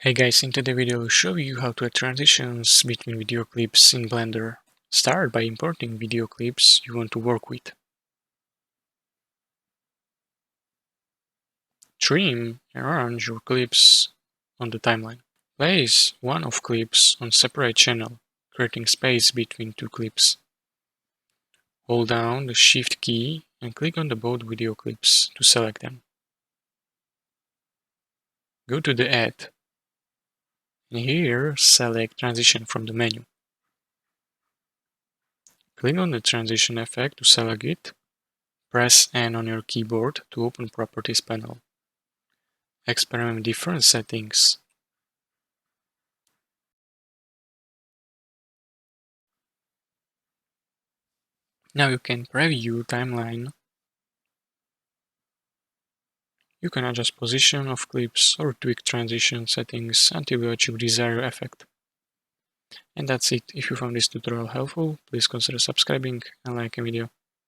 Hey guys, in today's video I'll show you how to add transitions between video clips in Blender. Start by importing video clips you want to work with. Trim and arrange your clips on the timeline. Place one of clips on separate channel, creating space between two clips. Hold down the Shift key and click on the both video clips to select them. Go to the Add, and here select Transition from the menu. Click on the transition effect to select it. Press N on your keyboard to open Properties panel. Experiment with different settings. Now you can preview timeline. You can adjust position of clips or tweak transition settings until you achieve desired effect. And that's it. If you found this tutorial helpful, please consider subscribing and liking the video.